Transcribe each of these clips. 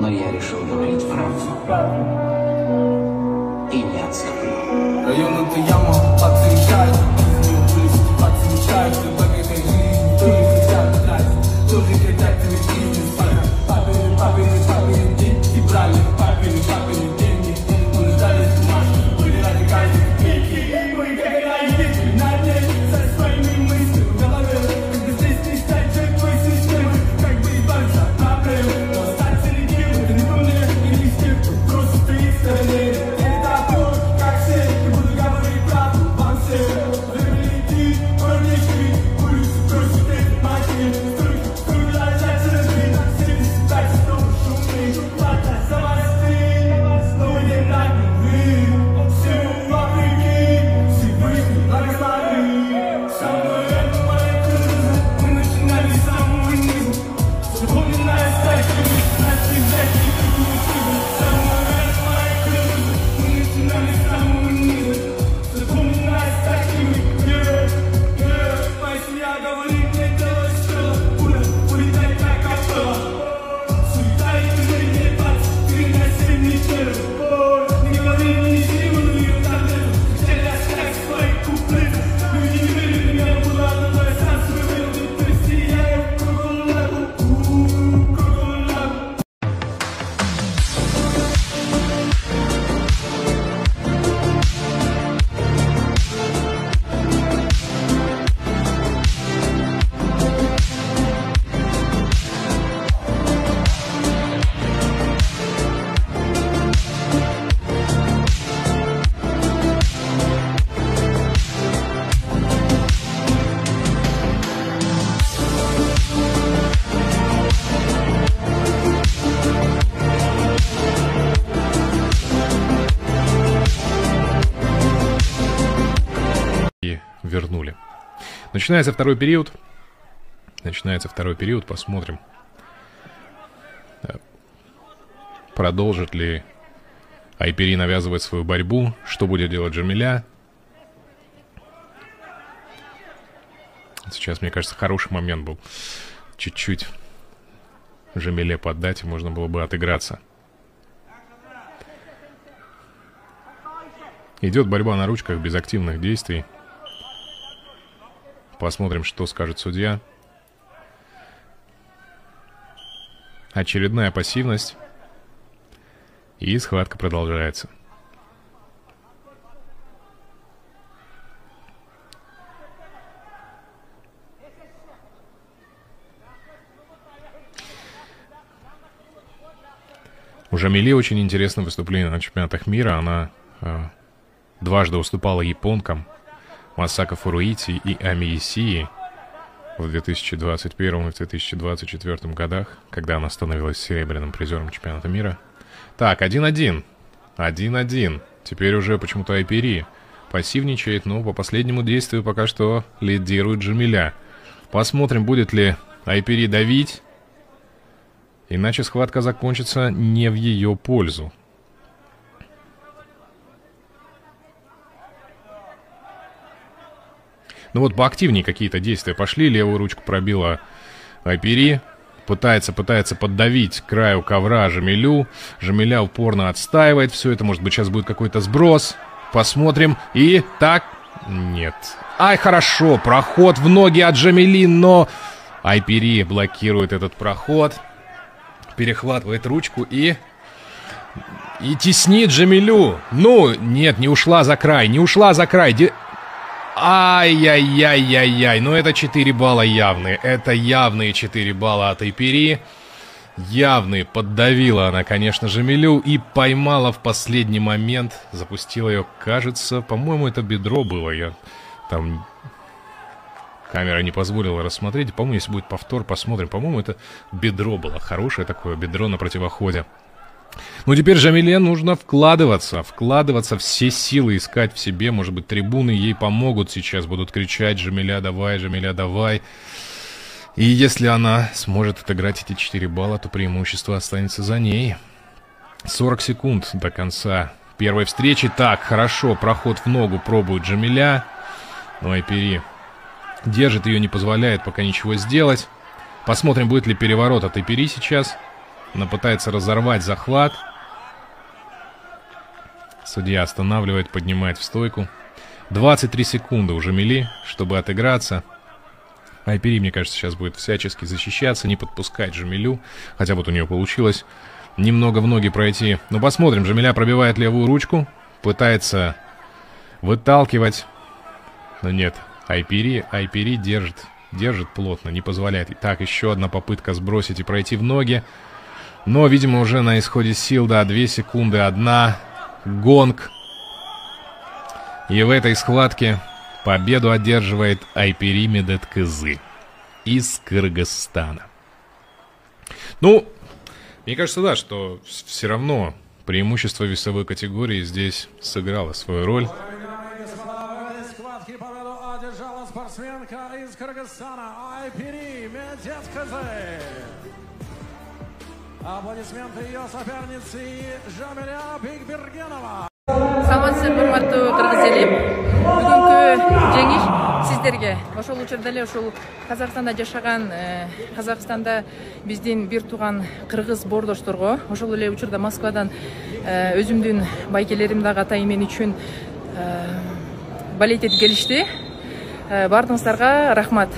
Но я решил говорить правду. И не отступлю. Район это яма, подсвечает, из нее вылезти, подсвечает, в этой жизни тоже хотят тратить, тоже хотят иметь бизнес, папины деньги брали, папины деньги, мы ждали бумажки, были ради каждой копейки, мы как ради, на день, со своими мыслями в голове, когда здесь не стать жертвой системы, как бы избавиться от проблем, но стать среди это не по мне, и не с тем, кто просто стоит в стороне, это то, как все, не буду говорить правду вам всем, время летит, город не спит, улицы просят эти матери, струй лежать среди нас, 75 снова шумный, плата за вас ты, снова не так любви, всему вопреки, Всевышний благослови, самое это моя крыша, мы начинали с самого низа, запоминая статьи, начали взять и прикрутить, самое это моя крыша, мы начинали с самого низа, запоминая статьи, моя семья говорит, не делай что, пуля улетает как капела, суета и движение 24/7 неделю, не говори мне силу, ее таблетку, хотели оставить свои куплеты, люди не верят в меня, была но я сам себе верил, то есть я ее кругом лягу. И вернули. Начинается второй период. Посмотрим, продолжит ли Айпери навязывать свою борьбу, что будет делать Джамиля. Сейчас, мне кажется, хороший момент был чуть-чуть Джамиле поддать, и можно было бы отыграться. Идет борьба на ручках без активных действий. Посмотрим, что скажет судья. Очередная пассивность. И схватка продолжается. У Джамили очень интересное выступление на чемпионатах мира. Она дважды уступала японкам Масако Фуруити и Ами Исии в 2021 и в 2024 годах, когда она становилась серебряным призером чемпионата мира. Так, 1-1. 1-1. Теперь уже почему-то Айпери пассивничает, но по последнему действию пока что лидирует Джамиля. Посмотрим, будет ли Айпери давить. Иначе схватка закончится не в ее пользу. Ну вот поактивнее какие-то действия пошли. Левую ручку пробила Айпери. Пытается поддавить к краю ковра Джамилю. Джамиля упорно отстаивает все это. Может быть, сейчас будет какой-то сброс. Посмотрим. И так... Нет. Ай, хорошо. Проход в ноги от Джамили, но Айпери блокирует этот проход. Перехватывает ручку и теснит Джамилю. Ну, нет, не ушла за край. Ай-яй-яй-яй-яй. Ну, это 4 балла явные. Это явные 4 балла от Айпери. Явные. Поддавила она, конечно, Джамилю и поймала в последний момент. Запустила ее, кажется, по-моему, это бедро было. Там камера не позволила рассмотреть. По-моему, если будет повтор, посмотрим. По-моему, это бедро было. Хорошее такое бедро на противоходе. Ну, теперь Джамиле нужно вкладываться, все силы искать в себе. Может быть, трибуны ей помогут сейчас, будут кричать: Джамиля, давай, Джамиля, давай. И если она сможет отыграть эти 4 балла, то преимущество останется за ней. 40 секунд до конца первой встречи. Так, хорошо, проход в ногу пробует Джамиля. Но Айпери держит ее, не позволяет пока ничего сделать. Посмотрим, будет ли переворот от Айпери сейчас. Она пытается разорвать захват. Судья останавливает, поднимает в стойку. 23 секунды у Жамили, чтобы отыграться. Айпери, мне кажется, сейчас будет всячески защищаться, не подпускать Жамилю. Хотя вот у нее получилось немного в ноги пройти. Но посмотрим, Жамиля пробивает левую ручку. Пытается выталкивать. Но нет, Айпери держит плотно, не позволяет. Так, еще одна попытка сбросить и пройти в ноги. Но, видимо, уже на исходе сил, да, 2 секунды, 1. Гонг. И в этой схватке победу одерживает Айпери Медеткызы из Кыргызстана. Ну, мне кажется, да, что все равно преимущество весовой категории здесь сыграло свою роль. Победу одержала спортсменка из Кыргызстана Айпери Медеткызы. Аплодисменты ее соперницы Жамиля Бекбергенова. Саламатсыздар, урматтуу кыргыз эли. Бүгүнкү жеңиш сиздерге ошол учурда эле ушул Казакстанда жашаган, Казакстанда биздин бир тууган кыргыз боордошторго, ошол эле учурда Москвадан өзүмдүн байкелерим дагы атайын мен үчүн балет этип келишти. Бардыгыңыздарга рахмат.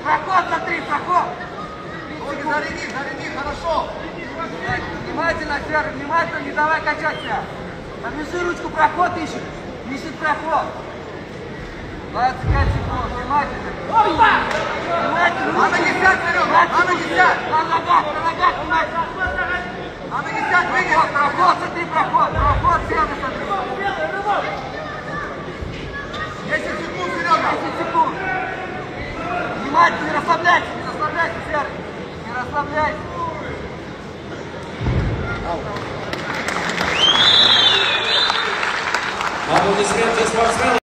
Проход, смотри, проход! Ноги заряди, хорошо! Внимательно, Серый, внимательно, не давай качаться. Подвяжи ручку, проход ищет. Ищет проход. 25 секунд, внимательно. Внимательно. На ноги сядь, Серега, на ноги сядь. На ногах, внимательно. На ноги сядь, прыгай. Проход, смотри, проход. Проход, Серый, смотри. 10 секунд, Серега. 10 секунд. Внимательно, не расслабляйся, Серый. Не расслабляйся. Аплодисменты спортсменам.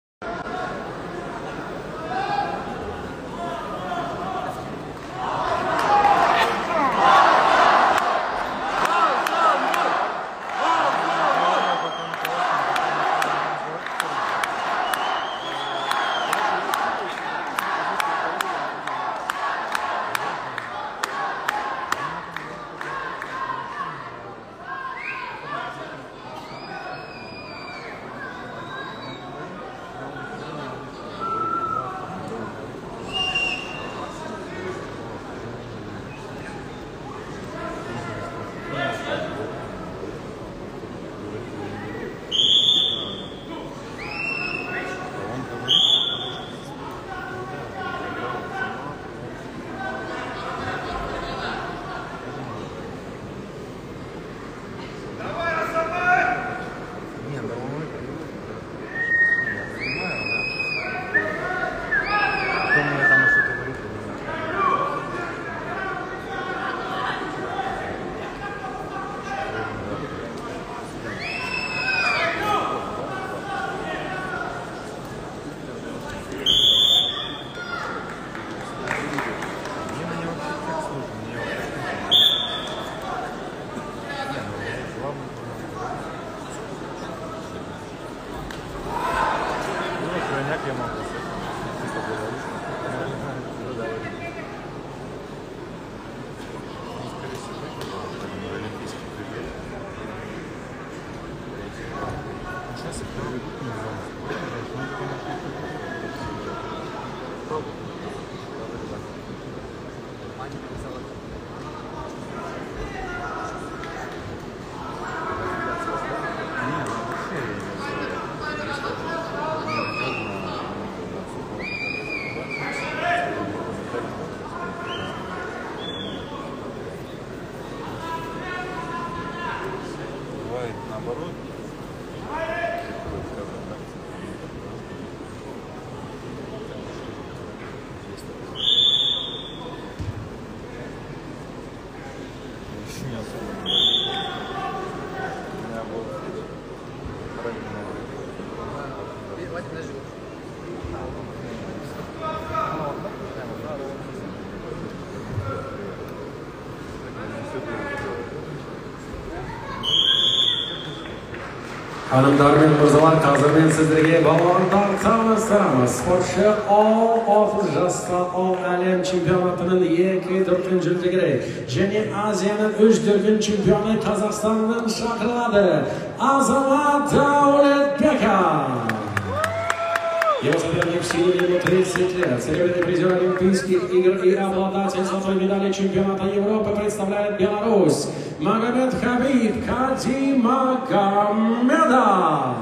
Hanımlar ve mırzalar, қазір мен сіздерге балуандар таныстырамыз. Спортшы O30 жаста әлем чемпионатының 2 жүлдегері және Азияның 3 чемпионы Қазақстаннан шақырылады. Азамат Даулетбеков. Его соперник в силе ему 30 лет. Серебряный призер Олимпийских игр и обладатель золотой медали чемпионата Европы представляет Беларусь. Магомед Хабиб Кадимагомедов.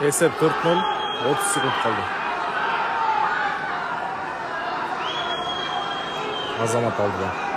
Esep 4-0, 30 sekund kaldı. Azamat aldı da.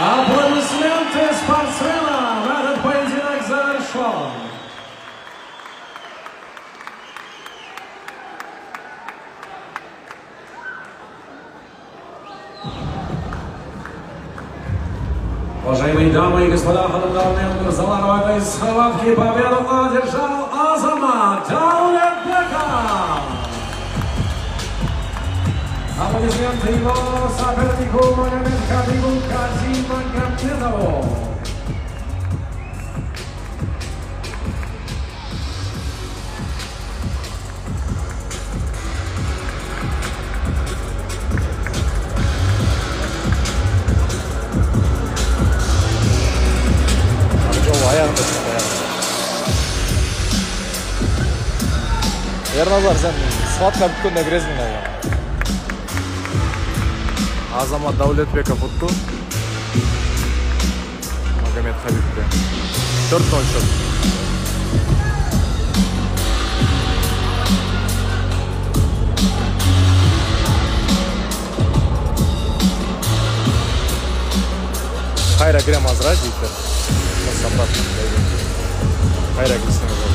Аплодисменты спортсменам! Этот поединок завершен. Уважаемые дамы и господа, ходатайные Мирзалар, в этой схватке победу одержал Азамат Даулетбеков. Аплодисменты его сопернику Магомедхабибу Казимагомедову. Ерназар, сен схватка бүткенде кіресің ғой. Азамат Даулетбеков ұтты. Магомедхабибке 4-0 счет. Хайра кірем азыра дейдер. Қайра кірсіңіз.